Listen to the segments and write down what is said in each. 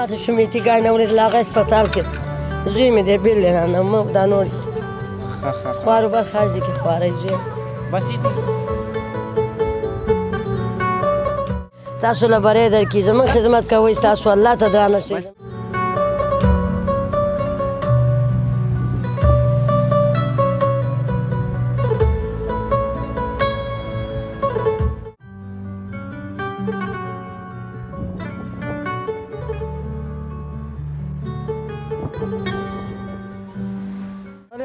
ماته شوم اتګاړ نه ورېدل هغه هسپتال کې زوی مې دی بېل دی رانه مه دا نور خوارو بر خرڅ کې خواری زوی تاسو له بری درکړي زموږ خدمت کوئ ستاسو الله ته درانه شئ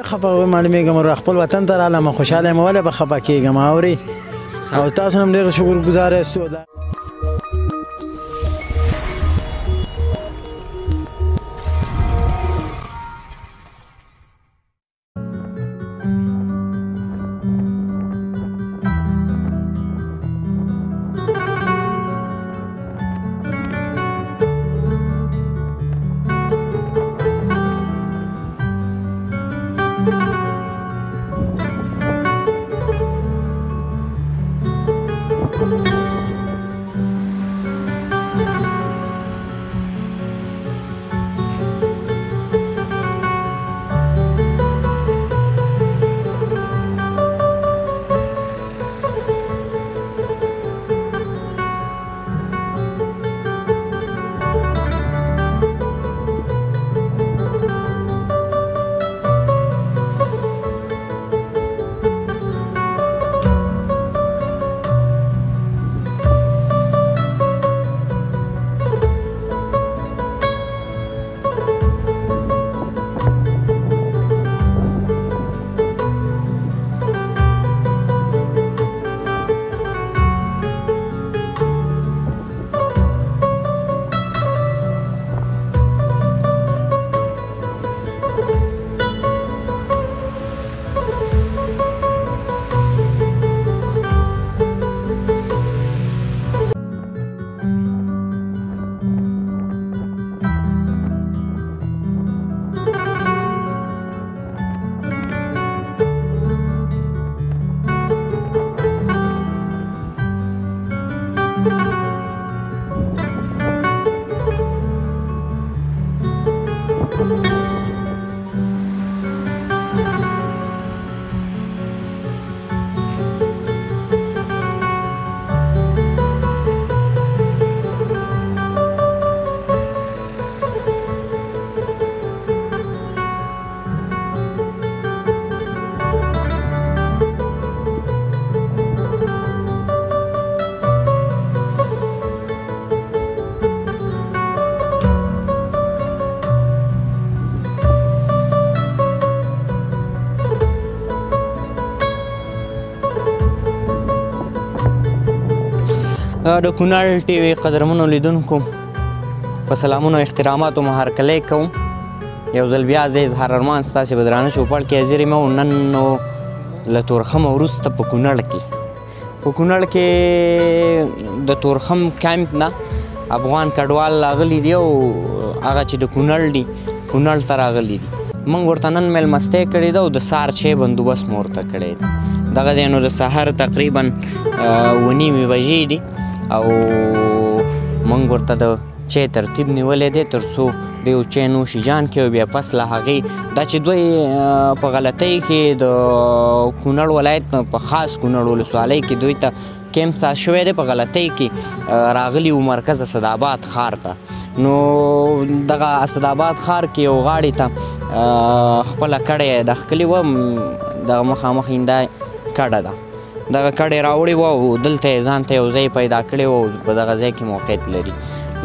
خفه معلومیږم خپل وطن ته رالم خوشحاله یم ولې به خفه کېږم اورې او تاسو هم ډېر شکرګزاره یاستو د کونړ ټي وي قدرمنو لیدونکو په سلامونو احتراماتو مو هرکلی کوم یو ځل بیا زه اظهار ارمان ستاسې په درانه چوپړ کې حاضر یم او نن نو له تورخم وروسته په کونړ کې د تورخم کیمپ نه افغان کډوال راغلي دي او هغه چې د کونړ دي کونړ ته راغلي دي موږ ورته نن میلمستۍ کړې ده او د سهار چای بندوبست مو ورته کړی دی دغه دی نو د سهار تقریبا 9:30 بجې دي او موږ ورته د چای ترتیب نیولی دی تر څو د یو چای نوشیجان کې او بیا پس له هغې دا چې دوی په غلطۍ کې د کونړ ولایت په خاص کونړ ولسوالۍ کې دوی ته کیمپ ساز شوی دی په غلطۍ کې راغلي و مرکز اسداباد ښار ته نو دغه اسداباد ښار کې یو غاړې ته خپله کډه د ښکلې وه دغه مخامخ اینده کډه ده دغه کډې راوړې وه او دلته یې ځان ته یو ځای پیدا کړی و او په دغه ځای کې موقعیت لري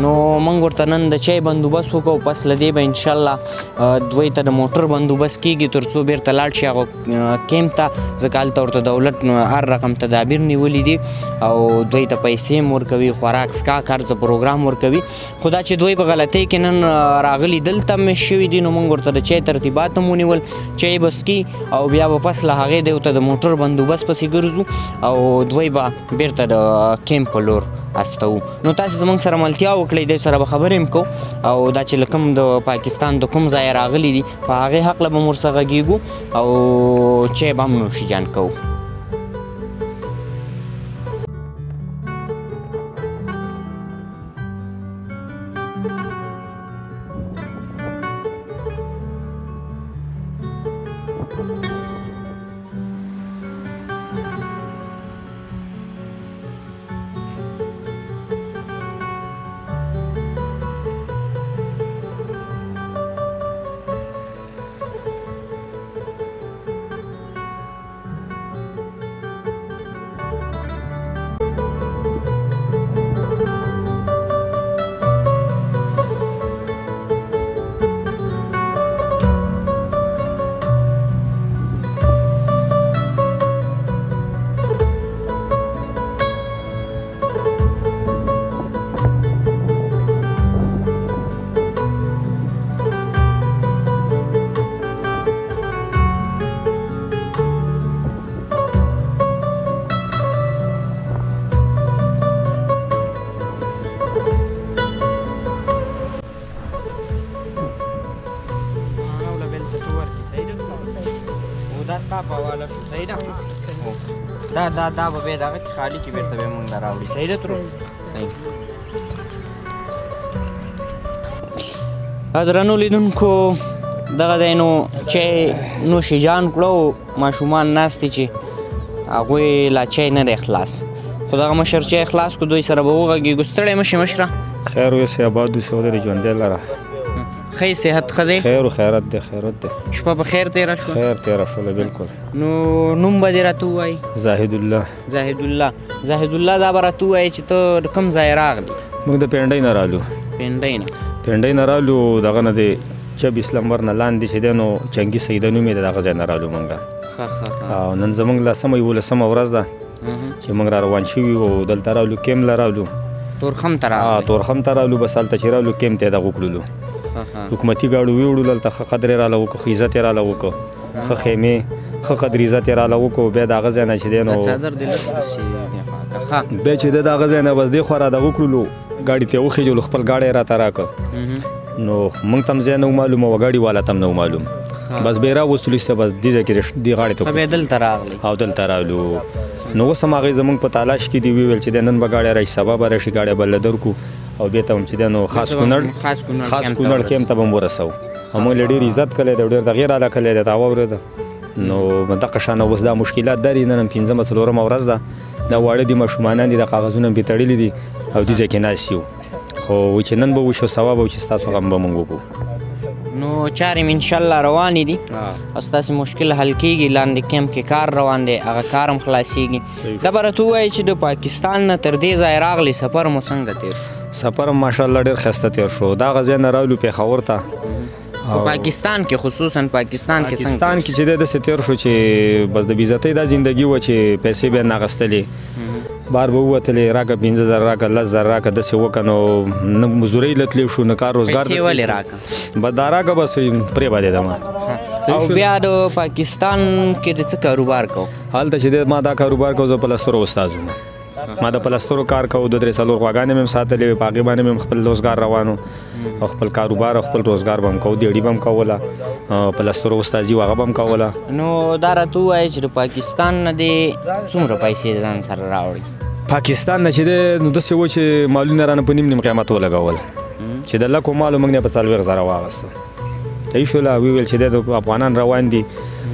نو موږ ورته نن د چای بندوبست وکړو پس له دې به انشاءالله دوی ته د موټر بندوبست کېږي تر څو بیرته لاړ شي هغه کیمپ ته ځکه هلته ورته دولت هر رقم تدابیر نیولي دي او دوی ته پیسې هم ورکوي خوراک څښاک هر څه پروګرام ورکوي خو دا چې دوی په غلطۍ کې نن راغلي دلته هم شوي دي نو موږ ورته د چای ترتیبات هم ونیول چای به څکي او بیا به پس له هغې دوی ته د موټر بندوبست پسې ګرځو او دوی به بیرته د کیمپ په لور استو نو تاسو زموږ سره ملتیا وکړئ دې سره به خبرې هم کوو او دا چې له کوم د پاکستان د کوم ځایه راغلي دي په هغې حقله به هم ورڅه غږېږو او چای به هم نوشیجان کوو ستا په حواله شو صحیح ده دا به بیا دغه کې خالي کې بېرته بیا مونږ ته راوړي صحیح ده ترور درنو لیدونکو دغه دی نو چای نوشي جان کړو ماشومان ناست دي چې هغوی لا چای نه دی خلاص خو دغه مشر چای خلاص کړو دوی سره به وغږېږو ستړی مشي مشره خیر اوسې آباد اوسې ودرې ژوندی لره ښه صحت ښه دی خیر و خیرت دی خیرت دی شپه په خیر تېره شوه خیر تېره شوله بلکل نو نوم به دې راته ووایي زاهد الله دا به راته ووایي چې ته د کوم ځای راغلي موږ د پینډۍ نه رالو پینډۍ نه رالو دغه نه دی 24 نمبر نه لاندې چې دی نو چنګي سیده نوم یې د دغه ځای نه رالو موږ او نن زموږ لسمه 11مه ورځ ده چې موږ را روان شوي وو دلته رالو کیم له رالو تورخم ته رالو بس هلته چې رالو کیم ته یې دغه وکړلو حکومتي ګاډو ویوړو دلته ښه قدر یې راله وکړو ښه عزت یې راله وکړو ښه خیمې ښه قدر عزت یې راله وکړو بیا د هغه ځای نه چې دی نو بیا چې دی د هغه ځای نه بس دې خوا را دغه وکړلو ګاډي ته یې وخېجلو خپل ګاډی یې راته راکړ نو موږ ته هم ځای نه و معلوم او ګاډي والا ته هم نه و معلوم بس بیا یې راوستلو ایسته بس دې ځای کې دې غاړې ته او دلته راغلو نو اوس هم هغې زموږ په تلاش کې دي ویل چې دی نن به ګاډی راشي سبا به راشي ګاډی به له درکو او بیا ته هم چې دی نو خاص کونړ کیم ته به هم ورسوو او موږ له ډېر عزت کلی دی او ډېر دغې راله کلی دی تا واورېده نو دغه شانه اوس دا مشکلات دا دي نن هم 5مه 4مه ورځ ده دا واړه دي ماشومانان دي د کاغذونه هم پرې تړلي دي او دې ځای کې ناست یو خو وایي چې نن به وشو سبا به چې ستاسو غم به موږ وکړو نو چارې مې انشاءالله روانې دي او ستاسې مشکل حل کېږي لاندې کیمپ کې کار روان دی هغه کار هم خلاصېږي دا به راته ووایي چې د پاکستان نه تر دې ځای راغلی سفر مو څنګه تېر سفر هم ماشاءالله ډېر ښایسته تېر شو د هغه ځای نه راولو پېښور ته پاکستان کې خصوصا پاکستان کې چې دی داسې تېر شو چې بس د بېعزتۍ دا زندګي وه چې پیسې بیا نه اخیستلې بار به ووتلې راکړه 15,000 راکړه 10,000 راکړه داسې وکړه نو نه مزدورۍ له تللی شو نه کار روزګار بس دا راکړه بس پرېبادې ده ما او بیا د پاکستان کې د څه کاروبار کوو هلته چې دی ما دا کاروبار کوو زه پلسترو استاد وم ما د پلسترو کار کوو 2-3 څلور غواګانې مې هم ساتلې وې په هغې باندې مې هم خپل روزګار روانو او خپل کاروبار او خپل روزګار به هم کوو دیړي به هم کوله پلسترو استازي و هغه به هم کوله نو دا راته ووایه چې د پاکستان نه دې څومره پیسې ځان سره راوړي پاکستان نه چې دی نو داسې و چې مالونه رانه په نیم قیمت ولګول چې د لکو مالو موږ نه په 40,000 واغسته صحیح شوله ویل چې دی د افغانان روان دي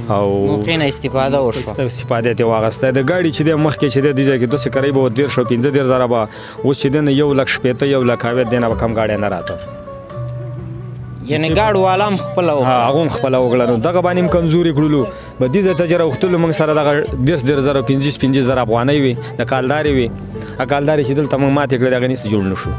او موقع نه استفاده وشوه استفاده یې واغسته د ګاډي چې دی مخکې چې دی دې ځای کې داسې قریب 15,000 به اوس چې دی نه 1,50,000 1,50,000 دی نه به کم ګاډی نه راته یعنې ګاډو والا هم خپله وکړه هغه هم خپله وکړه نو دغه باندې هم کمزوري کړلو به دې ځای ته چې راوختلو موږ سره دغه 10,000 15,000 افغانۍ وي د کالدارې وي هغه کالدارې چې دلته موږ ماتې کړې د هغې نسې جوړ نه شو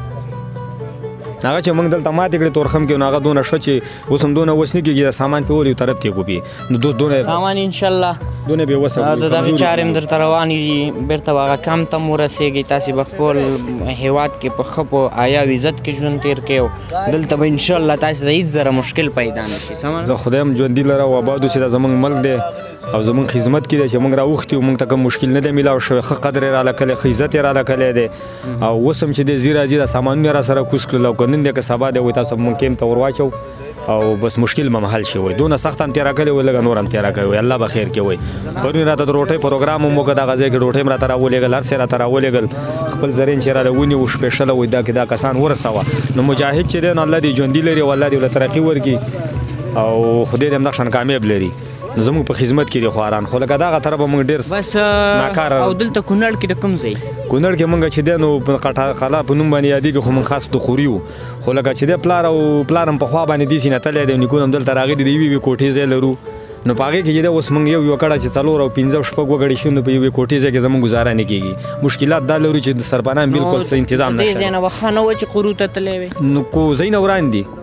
هغه چې موږ دلته ماتې کړې تورخم کې نو هغه دونه ښه چې اوس هم دونه وس نه کېږي د سامان پې ولې یو طرف ته یې کوپي نو دونه سامان انشاءالله دونه بې وسه د دغې چارې هم درته روانې دي بېرته به هغه کم ته هم ورسېږي تاسې به خپل هېواد کې په ښه په آیا او عزت کې ژوند تېر کړئ او دلته به انشاءالله تاسې ته هېڅ ذره مشکل پیدا نه شي زه خدای هم ژوندي لره او آباد اوسې دا زموږ ملک دی او زموږ خدمت کې دی چې موږ راوښتي وو موږ ته کوم مشکل نه دی میلاو شوی ښه قدر یې راله کلی ښه عزت یې راله کلی دی او اوس هم چې دی ځي راځي دا سامانونه یې را سره کوز کړل او که نن دی که سبا دی وایي تاسو موږ کیم ته ور واچو او بس مشکل به محل شي وایي دونه سخت هم تېره کړې وایي لږه نور هم تېره کوي وایي الله به خیر کې وایي پرون راته د روټۍ پروګرام هم وکړه دغه ځای کې ډوډۍ هم راته راولېږل هر څه یې راته راولېږل خپل زرین چې راله ونیو شپېشله وایي دا کسان ورسوه نو مجاهد چې دی نو الله دې ژوندي لري او الله دې ورله ترقي ورکړي او خدای دې همدغه شان کامیاب لري نو زموږ په خدمت کې دي خواران خو لکه دغه طرفه موږ ډېر ناکاره او دلته کونړ کې د کوم ځای کونړ کې موږ چې دی نو قلا په نوم باندې یادېږي خو موږ خاص د خوري وو خو لکه چې دی پلار هم پخوا باندې داسې نه تللی دی نیکونه هم دلته راغلي دي د یوې کوټې ځای لرو نو په هغې کې چې دی اوس موږ یو کړه چې 4 او 5 او 6 وګړي شو نو په یوې کوټې ځای کې زموږ ګزاره نه کېږي مشکلات دا لرو چې د سرپناه بالکل څه انتظام نشته دې ځای نه به ښه نه وه چې قرو ته تللی وې نو کو ځای نه وړاندې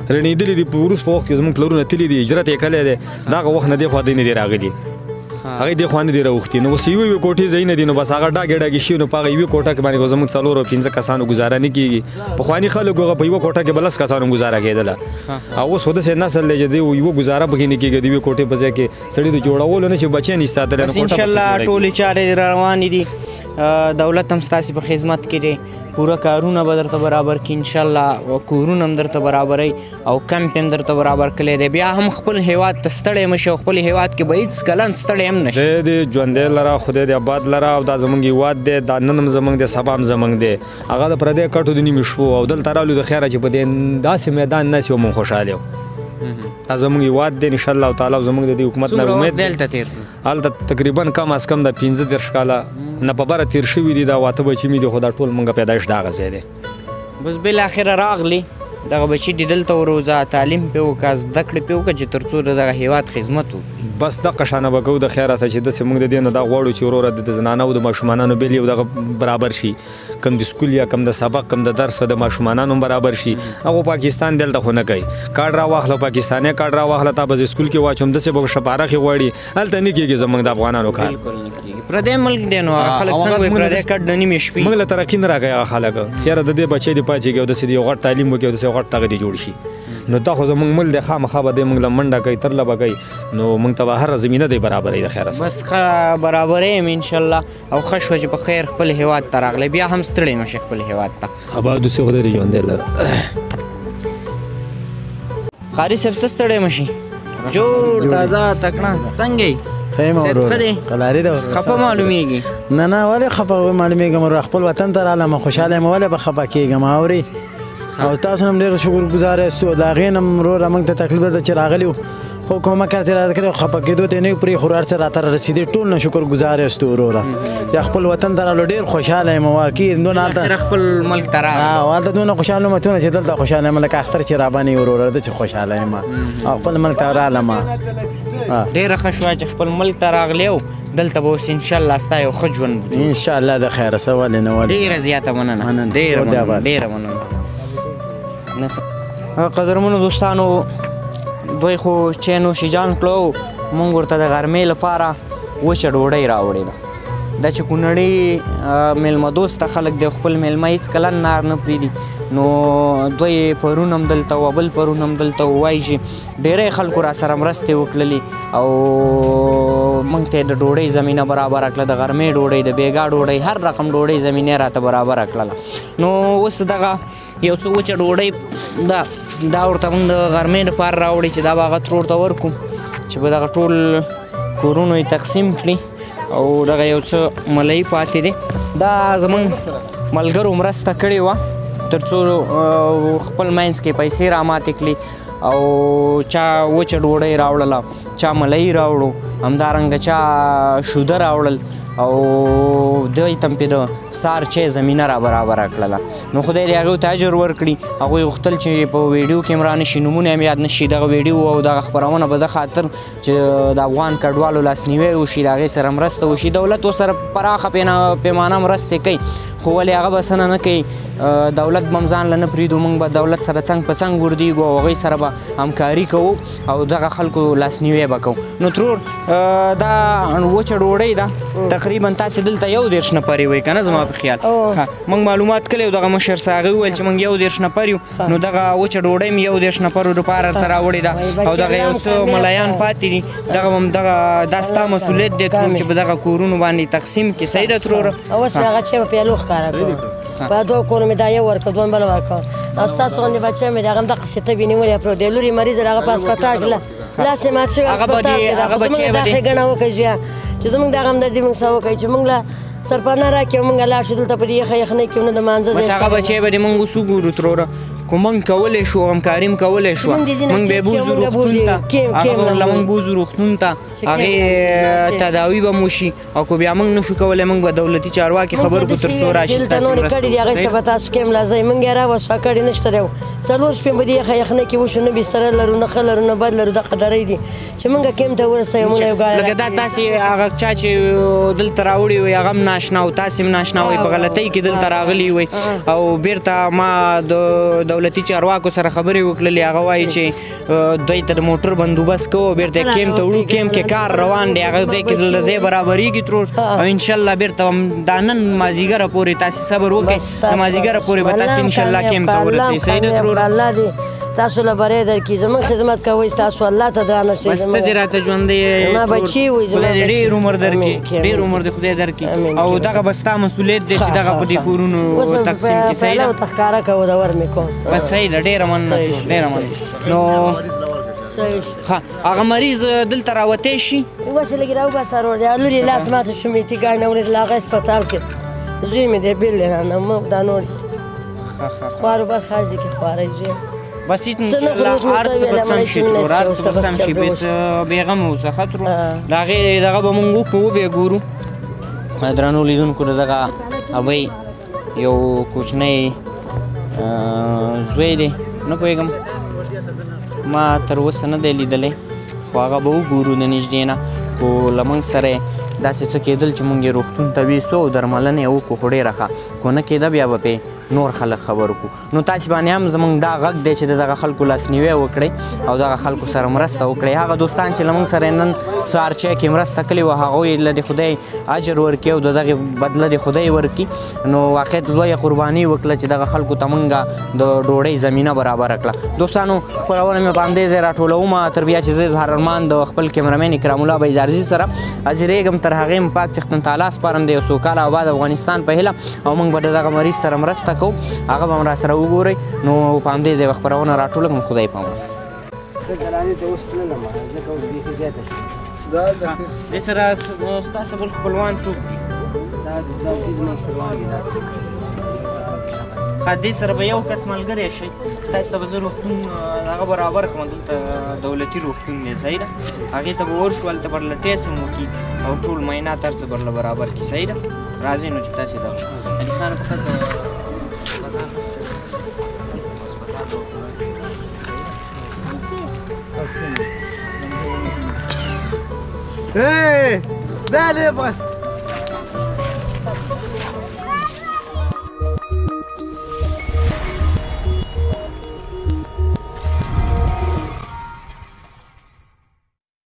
رڼېدلي دي په وروست په وخت کې زموږ پلرونه تللي دي هجرت یې کلی دی دغه وخت نه دې خوا دی نه دي راغلي هغې دې خوا نه دي راوښتي نو اوس یوې کوټې ځای نه دي نو بس هغه ډاګې شي نو په هغه یوې کوټه کې باندې خو زموږ 4 او 5 کسانو ګزاره نه کېږي پخواني خلک هغه په یوه کوټه کې به 10 کسانو ګزاره کېدله او اوس خو داسې نسل دی چې دی یوه ګزاره پکې نه کېږي د یوې کوټې په ځای کې سړي د جوړولو نه چې بچیان یې ساتلی انشاءالله ټولې چارې روانې دي دولت هم ستاسې په خدمت کې دی پوره کارونه به درته برابر کړي انشاءالله کورونه هم درته برابروي او کمپ هم درته برابر کړی دی بیا هم خپل هیواد ته ستړی مه شي او خپل هیواد کې به هېڅ کله ستړی هم نه شي دې ژوندی لره خدای دې آباد لره او دا زموږ هیواد دی دا نن هم زموږ دی سبا هم زموږ دی هغه د پردیو کټو د نیمې شپو او دلته رالو د خیره چې په دې داسې میدان ناسي او موږ خوشحاله یو دا زموږ هیواد دی انشاءالله تعالی زموږ د دې حکومت نه امید دی دلته تېر هلته تقریبا کم از کم د 15 کاله نه په بره تېر شوي دي دا واته بچي مې دي خو دا ټول موږ پیدایش دغه ځای دی بس بالاخره راغلی دغه بچي دې دلته وروځه تعلیم پې وکړه زده کړې پې وکړه چې تر څو د دغه هیواد خدمت وکړي بس دغه شانه به کوو د خیره څخه چې داسې موږ د دې نه دا غواړو چې وروره د زنانه او د ماشومانانو بیل یو دغه برابر شي کم د سکول یا کم د سبق کم د درس د ماشومانانو برابر شي هغه پاکستان دلته خو نه کوي کارډ را واخله پاکستاني کارډ را واخله تا به سکول کې واچوم داسې به شپارخې غواړي هلته نه کېږي زموږ د افغانانو کار پردی ملک دی نو خلک څنګه وایي پردی کټ د نیمې شپې موږ له ترقي نه راکوي هغه خلک چېرې د دې بچی دې پاڅېږي او داسې د یو غټ تعلیم وکړي او داسې یو غټ دغه دې جوړ شي نو دا خو زموږ ملک دی خامخا به دی موږ له منډه کوي ترله به کوي نو موږ ته به هره زمینه دی برابروي د خیره بس ښه برابروي یم انشاءالله او ښه شوه چې په خیر خپل هیواد ته راغلی بیا هم ستړی نه شي خپل هیواد ته ابا دوسې خدای دې ژوندی لره قاري صاحب ته ستړی مه شي جوړ تازه تکړه څنګه یې خیم ورور قلاری دا خفه معلومیږي نه نه ولې خفه معلومیږم ورور خپل وطن ته رالم خوشحاله یم ولې به خفه کېږم اورې او تاسو هم ډېر شکرګزار یاستو د هغې نه هم وروره موږ ته تکلیف ده چې راغلي وو خو کومه کار چې راته کړی خفه کېدو ته یې نه پرېښو هر څه راته رسېدې ټول نه شکرګزار یاستو وروره چې خپل وطن ته رالو ډېر خوشحاله یم واقعي دونه هلته خپل ملک ته راغلی هلته دونه خوشحاله یم څونه چې دلته خوشحاله یم لکه اختر چې راباندې وروره ده چې خوشحاله یم او خپل ملک ته رالم ډېره ښه شوه چې خپل ملک ته راغلی او دلته به اوس انشاءالله ستا یو ښه ژوند انشاءالله د خیره څه ولې نه ولې ډېره زیاته مننه ډېره مننه قدرمنو دوستانو دوی خو چای نوشیجان کړو مونږ ورته د غرمې لپاره وچه ډوډۍ راوړې ده دا چې کونړي میلمه دوسته خلک دی خپل میلمه هېڅ کله نار نه پرېږدي نو دوی پرون هم دلته وه بل پرون هم دلته ووایي چې ډېری خلکو را سره مرستې وکړلې او موږ ته یې د ډوډۍ زمینه برابره کړه د غرمې ډوډۍ د بېګا ډوډۍ هر رقم ډوډۍ زمینه راته برابره کړله نو اوس دغه یو څه وچه ډوډۍ دا ورته موږ د غرمې لپاره راوړي چې دا به هغه ترور ته ورکړو چې به دغه ټول کورونو یې تقسیم کړي او دغه یو څه ملۍ پاتې دی دا زموږ ملګرو مرسته کړې وه تر څو خپل منځ کې پیسې راماتې کړي او چا وچه ډوډۍ راوړله چا ملۍ راوړو همدارنګه چا شوده راوړل او دوی ته پې د سار چای زمینه را برابره کړله نو خدای دې هغوی ته اجر ورکړي هغوی غوښتل چې په ویډیو کې هم را نه شي نومونه هم یاد نه شي دغه ویډیو او دغه خپرونه به د خاطر چې د افغان کډوالو لاسنیوی وشي د هغې سره مرسته وشي دولت ورسره پراخه پیمانه مرستې کوي خو ولې هغه به څه نه کوي دولت به هم ځان له نه پرېږدو موږ به دولت سره څنګ په څنګ ورځېږو او هغوی سره به همکاري کوو او دغه خلکو لاسنیوی به کوو نو ترور دا وچه ډوډۍ ده تقریبا تاسې دلته 21 نفر وئ که نه زما په خیال موږ معلومات کړی دغه مشر صاحب هغوی وویل چې موږ 21 نفر یو نو دغه وچه ډوډۍ مې 21 نفرو دپاره ته راوړې ده او دغه یو څه ملایان پاتې دي دغه هم دا ستا مسؤلیت دی چې په دغه کورونو باندې تقسیم کړي صحیح ده تروره اوس مې هغه چای په پیالو ښکاره کړو په دوه کورو مې دا یو ورکړه دوه بله ورکړه او ستاسو غوندې بچی مې د هغه همدقسې تبې نیولې پرېوت دی لورې مریض هغه په هسپتال کې لاس یې مات شوی هسپتال کې ده خو زموږ دا ښېګڼه وکړئ زویه چې زموږ د همدردي موږ څه وکړئ چې موږ له سرپناه راکړي او موږ لاړ شو دلته په دې یخه یخنۍ کې ونه د مانځه ځای بس هغه بچی به دې موږ اوس وګورو تروره خو موږ کولی شو همکاري هم کولی شوه موږ به یې بوځو روغتون ته هغه به ورله موږ بوځو روغتون ته هغې تداوي به مو وشي او که بیا موږ نشو کولی موږ به دولتي چارواکي خبر کړو تر څو راشي ستاسې نورې کړي دي هغې څه به تاسو کې هم لا ځئ موږ یې راوسوه کړي نشته دی 4 شپې به دې یخه یخنۍ کې وشو نه بستره لرو نه ښه لرو نه بد لرو دغه ډرۍ دي چې موږ کیم ته ورسوو موږ یو ګاډی لکه دا تاسې هغه چا چې دلته راوړي وئ هغه هم ناشنا و تاسې هم ناشنا وئ په غلطۍ کې دلته راغلي وئ او بیرته ما د دولتي چارواکو سره خبرې وکړلې هغه وایي چې دوی ته د موټر بندوبست کوو بیرته کیم ته وړو کیم کې کار روان دی هغه ځای کې دلته ځای برابرېږي ترور او انشاءالله بیرته دا نن مازدیګره پورې تاسې صبر وکړئ د مازدیګره پورې به تاسې انشاءالله کیم ته ورسئ صحیح ده ترور الله دې تاسو له بری درکړي زموږ خدمت کوئ ستاسو الله ته درانه شي بس ته دې راته ژوندی زما بچي وي زما خدای دې ډېر عمر درکړي ډېر عمر دې خدای درکړي او دغه به ستا مسؤلیت دی چې دغه په دې کورونو تقسیم کړي صحیح ده اوس ته ښکاره کوو د ور مې کوم بس صحیح ده ډېره مننه ډېره مننه نو ښه هغه مریض دلته راوتی شي اوس یې لږ راوباسه ورور دی لور یې لاس ماته شو مې ټیکاڼ نه ورېدله هغه هسپتال کې زوی مې دی بېل دی رانه دا نور خوارو بر خرځي کې خواری زوی بس انشاءالله هر څه به سم شي ترور هر څه به سم شي بېغمه اوسه ښه ترور د هغې دغه به مونږ وکړو وبې ګورو درنو لیدونکو د دغه ابۍ یو کوچنی زوی دی نه پوهېږم ما تر اوسه نه دی لیدلی خو هغه به وګورو د نږدې نه خو له موږ سره یې داسې څه کېدل چې موږ یې روغتون ته ویسو او درملنه یې وکړو خو ډېره ښه خو نه کېده بیا به پرې نور خلک خبر وکړو نو تاسې باندې هم زموږ دا غږ دی چې د دغه خلکو لاسنیوی وکړئ او دغه خلکو سره مرسته وکړئ هغه دوستان چې له موږ سره نن سهار چای کې مرسته کړې وه هغوی له د خدای اجر ورکړي او د دغې بدله د خدای ورکړي نو واقعیت لویه قرباني وکړه چې دغه خلکو ته موږ د ډوډۍ زمینه برابره کړه دوستانو خپرونه مې په همدې ځای راټولوم تر بیا چې زه اظهار ارمان د خپل کیمرامین اکرام الله بیدارزي سره حاضرېږم تر هغې م پاک څښتن تعالی سپارم د یو سوکاله آباد افغانستان په هیله او موږ به د دغه مریض سره مرسته کوو هغه به م را سره وګورئ نو په همدې ځای به خپرونه راټوله کړم خدای پامان دې سره ستاسو بل خپلوان څوک دي ښه دې سره به یو کس ملګری شئ تاسو ته به زه روغتون هغه برابر کړم دلته دولتي روغتون دی صحیح ده هغې ته به ورشو هلته به له ټیسټ هم وکړي او ټول معاینات هر څه به له برابر کړي صحیح ده راځئ نو چې تاسې دغه علي خان فقط Hey! Dale, pues.